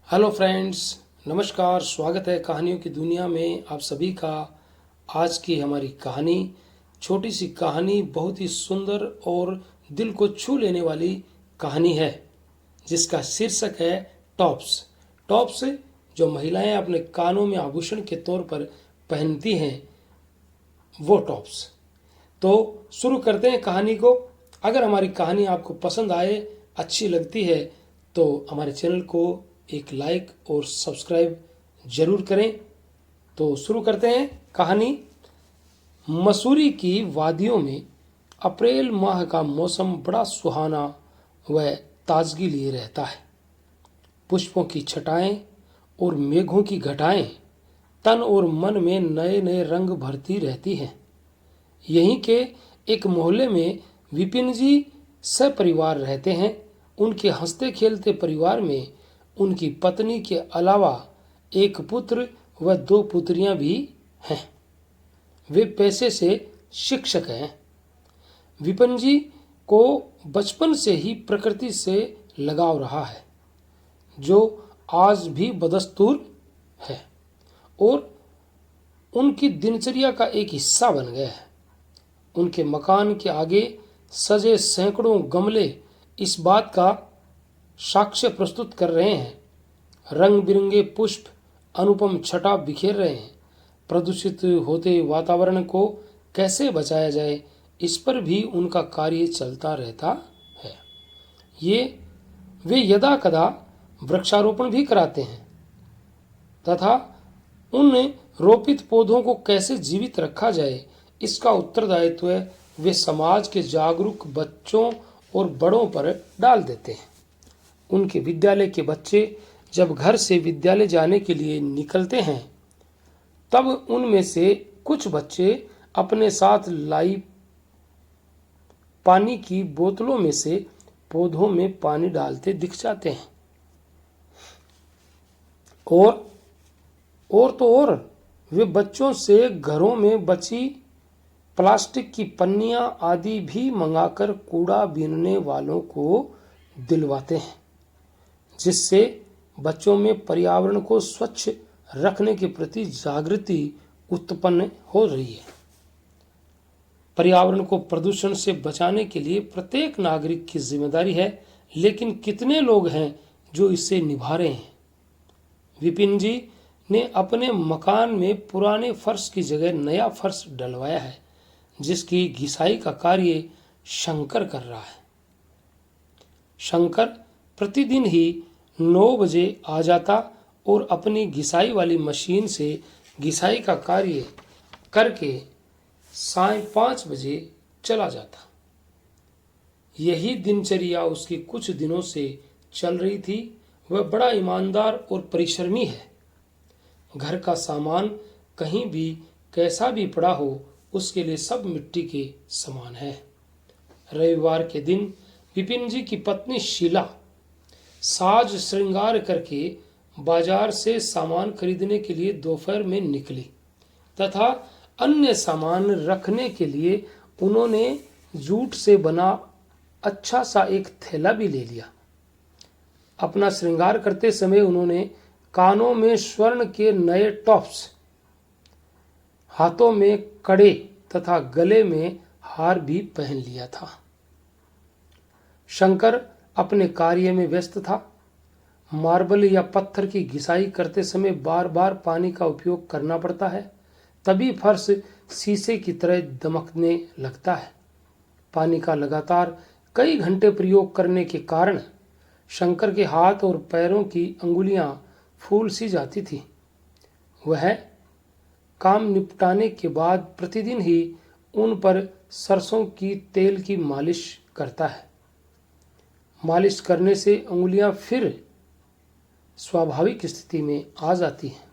Hello friends, नमस्कार। स्वागत है कहानियों की दुनिया में आप सभी का। आज की हमारी कहानी छोटी सी कहानी बहुत ही सुंदर और दिल को छू लेने वाली कहानी है, जिसका शीर्षक है टॉप्स। टॉप्स जो महिलाएं अपने कानों में आभूषण के तौर पर पहनती हैं, वो टॉप्स। तो शुरू करते हैं कहानी को। अगर हमारी कहानी आपको पसंद आए, अच्छी लगती है, तो हमारे चैनल को एक लाइक और सब्सक्राइब जरूर करें। तो शुरू करते हैं कहानी। मसूरी की वादियों में अप्रैल माह का मौसम बड़ा सुहाना व ताजगी लिए रहता है। पुष्पों की छटाएं और मेघों की घटाएं तन और मन में नए नए रंग भरती रहती हैं। यहीं के एक मोहल्ले में विपिन जी सपरिवार रहते हैं। उनके हंसते खेलते परिवार में उनकी पत्नी के अलावा एक पुत्र व दो पुत्रियां भी हैं। वे पेशे से शिक्षक हैं। विपिन जी को बचपन से ही प्रकृति से लगाव रहा है, जो आज भी बदस्तूर है और उनकी दिनचर्या का एक हिस्सा बन गया है। उनके मकान के आगे सजे सैकड़ों गमले इस बात का साक्ष्य प्रस्तुत कर रहे हैं। रंग बिरंगे पुष्प अनुपम छटा बिखेर रहे हैं। प्रदूषित होते वातावरण को कैसे बचाया जाए, इस पर भी उनका कार्य चलता रहता है। वे यदा कदा वृक्षारोपण भी कराते हैं तथा उन रोपित पौधों को कैसे जीवित रखा जाए, इसका उत्तरदायित्व वे समाज के जागरूक बच्चों और बड़ों पर डाल देते हैं। उनके विद्यालय के बच्चे जब घर से विद्यालय जाने के लिए निकलते हैं, तब उनमें से कुछ बच्चे अपने साथ लाई पानी की बोतलों में से पौधों में पानी डालते दिख जाते हैं। और वे बच्चों से घरों में बची प्लास्टिक की पन्नियां आदि भी मंगाकर कूड़ा बीनने वालों को दिलवाते हैं, जिससे बच्चों में पर्यावरण को स्वच्छ रखने के प्रति जागृति उत्पन्न हो रही है। पर्यावरण को प्रदूषण से बचाने के लिए प्रत्येक नागरिक की जिम्मेदारी है, लेकिन कितने लोग हैं जो इसे निभा रहे हैं। विपिन जी ने अपने मकान में पुराने फर्श की जगह नया फर्श डलवाया है, जिसकी घिसाई का कार्य शंकर कर रहा है। शंकर प्रतिदिन ही 9 बजे आ जाता और अपनी घिसाई वाली मशीन से घिसाई का कार्य करके 5:30 बजे चला जाता। यही दिनचर्या उसकी कुछ दिनों से चल रही थी। वह बड़ा ईमानदार और परिश्रमी है। घर का सामान कहीं भी कैसा भी पड़ा हो, उसके लिए सब मिट्टी के समान है। रविवार के दिन विपिन जी की पत्नी शीला साज श्रृंगार करके बाजार से सामान खरीदने के लिए दोपहर में निकली तथा अन्य सामान रखने के लिए उन्होंने जूट से बना अच्छा सा एक थैला भी ले लिया। अपना श्रृंगार करते समय उन्होंने कानों में स्वर्ण के नए टॉप्स, हाथों में कड़े तथा गले में हार भी पहन लिया था। शंकर अपने कार्य में व्यस्त था। मार्बल या पत्थर की घिसाई करते समय बार बार पानी का उपयोग करना पड़ता है, तभी फर्श शीशे की तरह दमकने लगता है। पानी का लगातार कई घंटे प्रयोग करने के कारण शंकर के हाथ और पैरों की अंगुलियां फूल सी जाती थी। वह काम निपटाने के बाद प्रतिदिन ही उन पर सरसों की तेल की मालिश करता है। मालिश करने से अंगुलियां फिर स्वाभाविक स्थिति में आ जाती हैं।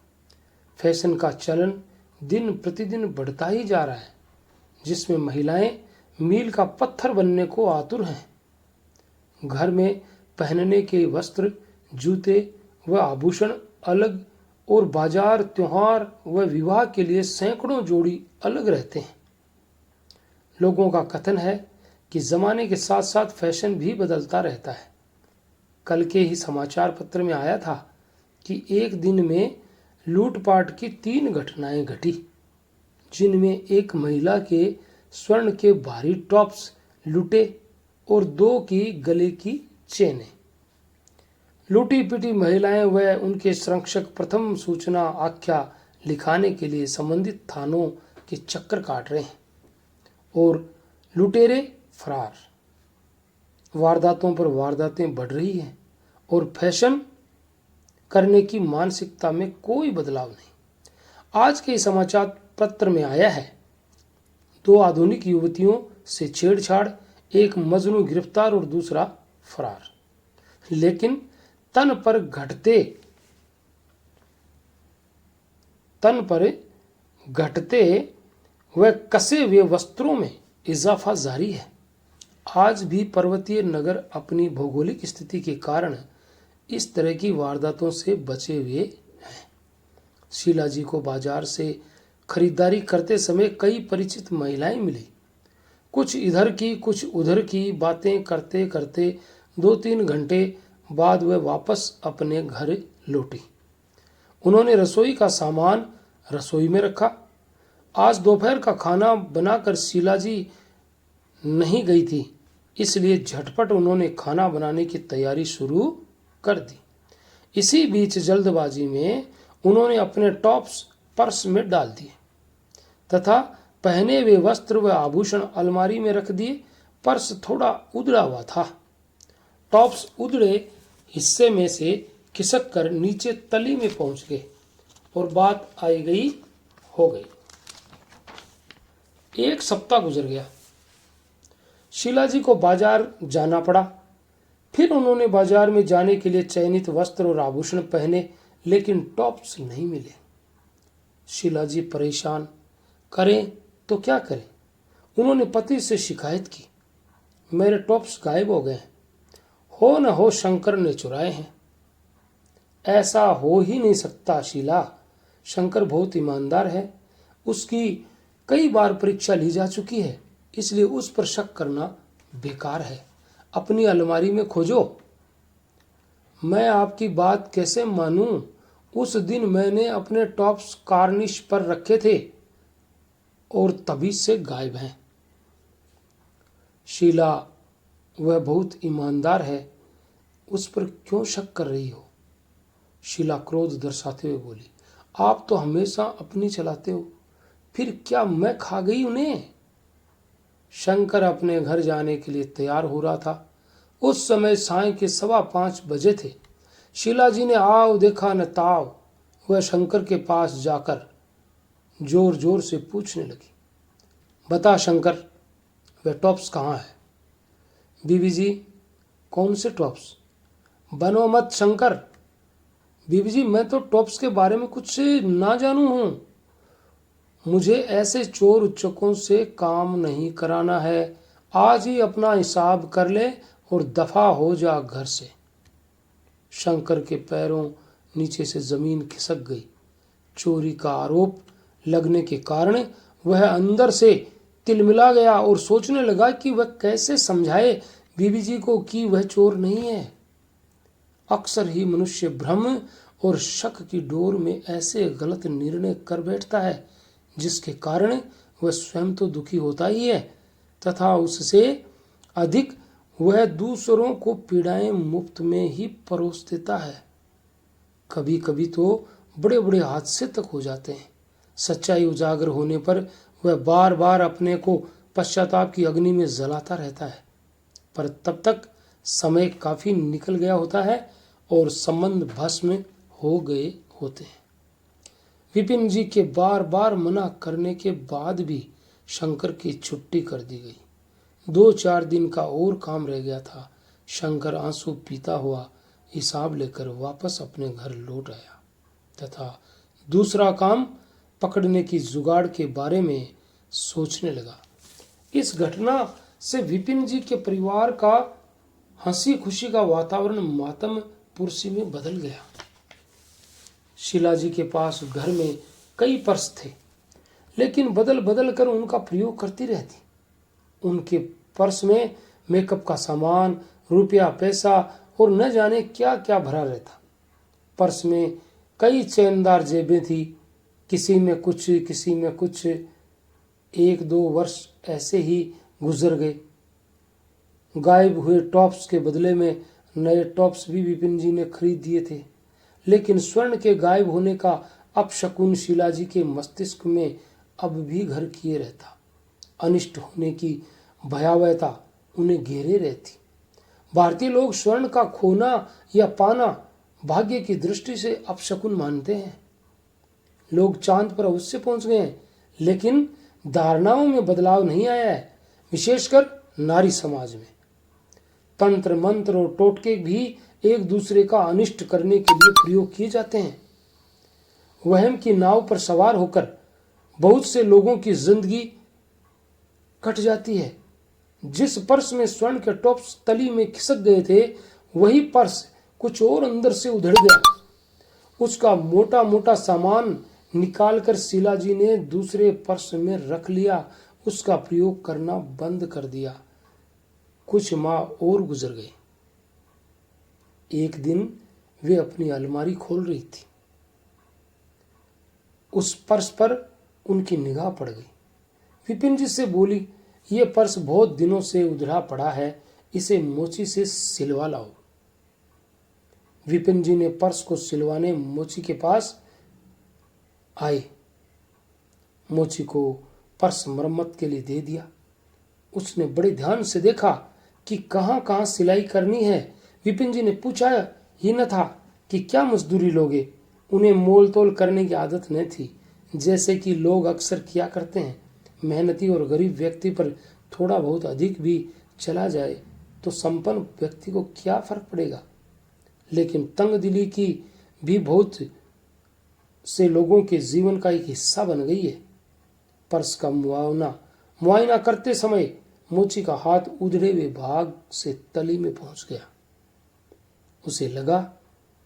फैशन का चलन दिन प्रतिदिन बढ़ता ही जा रहा है, जिसमें महिलाएं मील का पत्थर बनने को आतुर हैं। घर में पहनने के वस्त्र, जूते व आभूषण अलग और बाजार, त्योहार व विवाह के लिए सैकड़ों जोड़ी अलग रहते हैं। लोगों का कथन है कि जमाने के साथ साथ फैशन भी बदलता रहता है। कल के ही समाचार पत्र में आया था कि एक दिन में लूटपाट की 3 घटनाएं घटी, जिनमें एक महिला के स्वर्ण के भारी टॉप्स लूटे और 2 की गले की चेनें। लूटी पिटी महिलाएं व उनके संरक्षक प्रथम सूचना आख्या लिखाने के लिए संबंधित थानों के चक्कर काट रहे हैं और लुटेरे फरार। वारदातों पर वारदातें बढ़ रही हैं और फैशन करने की मानसिकता में कोई बदलाव नहीं। आज के समाचार पत्र में आया है, 2 आधुनिक युवतियों से छेड़छाड़, एक मजनू गिरफ्तार और दूसरा फरार। लेकिन तन पर घटते व कसे हुए वस्त्रों में इजाफा जारी है। आज भी पर्वतीय नगर अपनी भौगोलिक स्थिति के कारण इस तरह की वारदातों से बचे हुए हैं। शीलाजी को बाजार से खरीदारी करते समय कई परिचित महिलाएं मिली। कुछ इधर की कुछ उधर की बातें करते करते 2-3 घंटे बाद वह वापस अपने घर लौटी। उन्होंने रसोई का सामान रसोई में रखा। आज दोपहर का खाना बनाकर शीलाजी नहीं गई थी, इसलिए झटपट उन्होंने खाना बनाने की तैयारी शुरू कर दी। इसी बीच जल्दबाजी में उन्होंने अपने टॉप्स पर्स में डाल दिए तथा पहने हुए वस्त्र व आभूषण अलमारी में रख दिए। पर्स थोड़ा उधड़ा हुआ था। टॉप्स उधड़े हिस्से में से खिसक कर नीचे तली में पहुंच गए और बात आई गई हो गई। 1 सप्ताह गुजर गया। शीलाजी को बाजार जाना पड़ा। फिर उन्होंने बाजार में जाने के लिए चयनित वस्त्र और आभूषण पहने, लेकिन टॉप्स नहीं मिले। शीलाजी परेशान, करें तो क्या करें। उन्होंने पति से शिकायत की, मेरे टॉप्स गायब हो गए, हो न हो शंकर ने चुराए हैं। ऐसा हो ही नहीं सकता शीला, शंकर बहुत ईमानदार है, उसकी कई बार परीक्षा ली जा चुकी है, इसलिए उस पर शक करना बेकार है। अपनी अलमारी में खोजो। मैं आपकी बात कैसे मानूं? उस दिन मैंने अपने टॉप्स कार्निश पर रखे थे और तभी से गायब हैं। शीला, वह बहुत ईमानदार है, उस पर क्यों शक कर रही हो? शीला क्रोध दर्शाते हुए बोली, आप तो हमेशा अपनी चलाते हो, फिर क्या मैं खा गई उन्हें? शंकर अपने घर जाने के लिए तैयार हो रहा था। उस समय साय के 5:15 बजे थे। शीलाजी ने आव देखा न ताव। वह शंकर के पास जाकर जोर जोर से पूछने लगी, बता शंकर, वह टॉप्स कहाँ है? बीबी जी, कौन से टॉप्स? बनो मत शंकर। बीबी जी, मैं तो टॉप्स के बारे में कुछ ना जानू हूं। मुझे ऐसे चोर उच्चकों से काम नहीं कराना है। आज ही अपना हिसाब कर ले और दफा हो जा घर से। शंकर के पैरों नीचे से जमीन खिसक गई। चोरी का आरोप लगने के कारण वह अंदर से तिलमिला गया और सोचने लगा कि वह कैसे समझाए बीबी जी को कि वह चोर नहीं है। अक्सर ही मनुष्य भ्रम और शक की डोर में ऐसे गलत निर्णय कर बैठता है जिसके कारण वह स्वयं तो दुखी होता ही है तथा उससे अधिक वह दूसरों को पीड़ाएं मुफ्त में ही परोस देता है। कभी कभी तो बड़े बड़े हादसे तक हो जाते हैं। सच्चाई उजागर होने पर वह बार बार अपने को पश्चाताप की अग्नि में जलाता रहता है, पर तब तक समय काफी निकल गया होता है और संबंध भस्म हो गए होते हैं। विपिन जी के बार बार मना करने के बाद भी शंकर की छुट्टी कर दी गई। 2-4 दिन का और काम रह गया था। शंकर आंसू पीता हुआ हिसाब लेकर वापस अपने घर लौट आया तथा दूसरा काम पकड़ने की जुगाड़ के बारे में सोचने लगा। इस घटना से विपिन जी के परिवार का हंसी खुशी का वातावरण मातम पुरसी में बदल गया। शीलाजी के पास घर में कई पर्स थे, लेकिन बदल बदल कर उनका प्रयोग करती रहती। उनके पर्स में मेकअप का सामान, रुपया पैसा और न जाने क्या क्या भरा रहता। पर्स में कई चैनदार जेबें थी, किसी में कुछ, किसी में कुछ। 1-2 वर्ष ऐसे ही गुजर गए। गायब हुए टॉप्स के बदले में नए टॉप्स भी विपिन जी ने खरीद दिए थे, लेकिन स्वर्ण के गायब होने का अपशकुन शिलाजी के मस्तिष्क में अब भी घर किए रहता। अनिष्ट होने की भयावहता उन्हें घेरे रहती। भारतीय लोग स्वर्ण का खोना या पाना भाग्य की दृष्टि से अपशकुन मानते हैं। लोग चांद पर अवश्य पहुंच गए हैं, लेकिन धारणाओं में बदलाव नहीं आया है, विशेषकर नारी समाज में। तंत्र मंत्र और टोटके भी एक दूसरे का अनिष्ट करने के लिए प्रयोग किए जाते हैं। वहम की नाव पर सवार होकर बहुत से लोगों की जिंदगी कट जाती है। जिस पर्स में स्वर्ण के टॉप्स तली में खिसक गए थे, वही पर्स कुछ और अंदर से उधड़ गया। उसका मोटा मोटा सामान निकालकर शिलाजी ने दूसरे पर्स में रख लिया, उसका प्रयोग करना बंद कर दिया। कुछ माह और गुजर गए। एक दिन वे अपनी अलमारी खोल रही थी। उस पर्स पर उनकी निगाह पड़ गई। विपिन जी से बोली, ये पर्स बहुत दिनों से उधड़ा पड़ा है, इसे मोची से सिलवा लाओ। विपिन जी ने पर्स को सिलवाने मोची के पास आए। मोची को पर्स मरम्मत के लिए दे दिया। उसने बड़े ध्यान से देखा कि कहां कहां सिलाई करनी है। विपिन जी ने पूछा ही न था कि क्या मजदूरी लोगे। उन्हें मोल तोल करने की आदत न थी, जैसे कि लोग अक्सर किया करते हैं। मेहनती और गरीब व्यक्ति पर थोड़ा बहुत अधिक भी चला जाए तो संपन्न व्यक्ति को क्या फर्क पड़ेगा। लेकिन तंग दिली की भी बहुत से लोगों के जीवन का एक हिस्सा बन गई है। पर्स का मुआयना करते समय मोची का हाथ उधड़े हुए भाग से तली में पहुंच गया। उसे लगा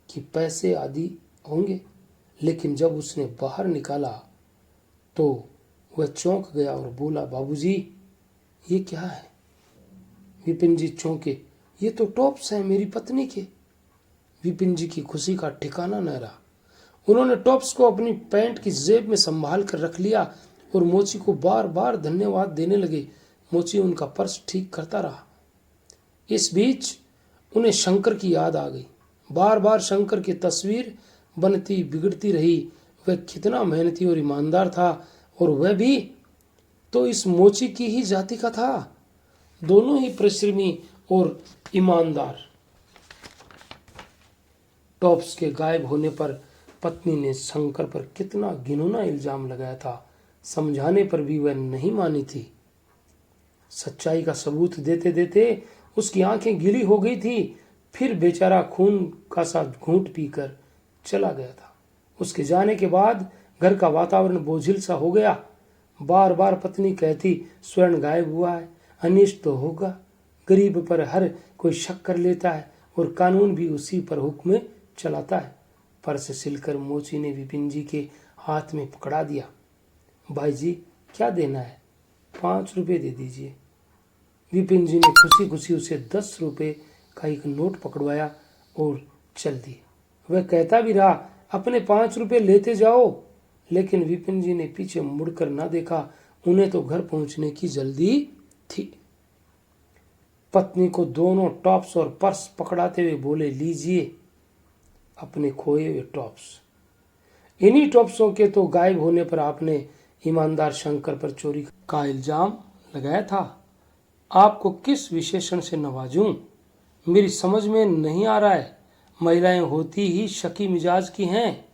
कि पैसे आदि होंगे, लेकिन जब उसने बाहर निकाला तो वह चौंक गया और बोला, बाबूजी, ये क्या है? विपिन जी चौंके। ये तो टॉप्स हैं मेरी पत्नी के। विपिन जी की खुशी का ठिकाना न रहा। उन्होंने टॉप्स को अपनी पैंट की जेब में संभाल कर रख लिया और मोची को बार बार धन्यवाद देने लगे। मोची उनका पर्स ठीक करता रहा। इस बीच उन्हें शंकर की याद आ गई। बार बार शंकर की तस्वीर बनती बिगड़ती रही। वह कितना मेहनती और ईमानदार था, और वह भी तो इस मोची की ही जाति का था। दोनों ही परिश्रमी और ईमानदार। टॉप्स के गायब होने पर पत्नी ने शंकर पर कितना घिनौना इल्जाम लगाया था। समझाने पर भी वह नहीं मानी थी। सच्चाई का सबूत देते देते उसकी आंखें गीली हो गई थी। फिर बेचारा खून का सा घूंट पीकर चला गया था। उसके जाने के बाद घर का वातावरण बोझिल सा हो गया। बार बार पत्नी कहती, स्वर्ण गायब हुआ है, अनिष्ट तो होगा। गरीब पर हर कोई शक कर लेता है और कानून भी उसी पर हुक्म चलाता है। पर्स सिलकर मोची ने विपिन जी के हाथ में पकड़ा दिया। भाई जी, क्या देना है? 5 रुपए दे दीजिए। विपिन जी ने खुशी खुशी उसे 10 रुपए का एक नोट पकड़वाया और चल दिए। वह कहता भी रहा, अपने 5 रुपए लेते जाओ, लेकिन विपिन जी ने पीछे मुड़कर ना देखा। उन्हें तो घर पहुंचने की जल्दी थी। पत्नी को दोनों टॉप्स और पर्स पकड़ाते हुए बोले, लीजिए अपने खोए हुए टॉप्स। इन्हीं टॉप्सों के तो गायब होने पर आपने ईमानदार शंकर पर चोरी का इल्जाम लगाया था। आपको किस विशेषण से नवाजूं, मेरी समझ में नहीं आ रहा है। महिलाएं होती ही शकी मिजाज की हैं।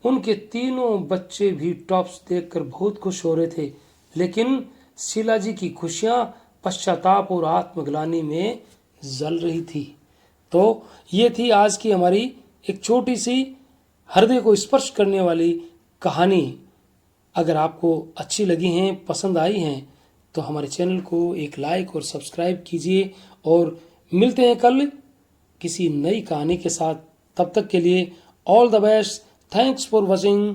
उनके तीनों बच्चे भी टॉप्स देखकर बहुत खुश हो रहे थे, लेकिन शिलाजी की खुशियां पश्चाताप और आत्मग्लानि में जल रही थी। तो ये थी आज की हमारी एक छोटी सी हृदय को स्पर्श करने वाली कहानी। अगर आपको अच्छी लगी हैं, पसंद आई हैं, तो हमारे चैनल को एक लाइक और सब्सक्राइब कीजिए। और मिलते हैं कल किसी नई कहानी के साथ। तब तक के लिए all the best. Thanks for watching.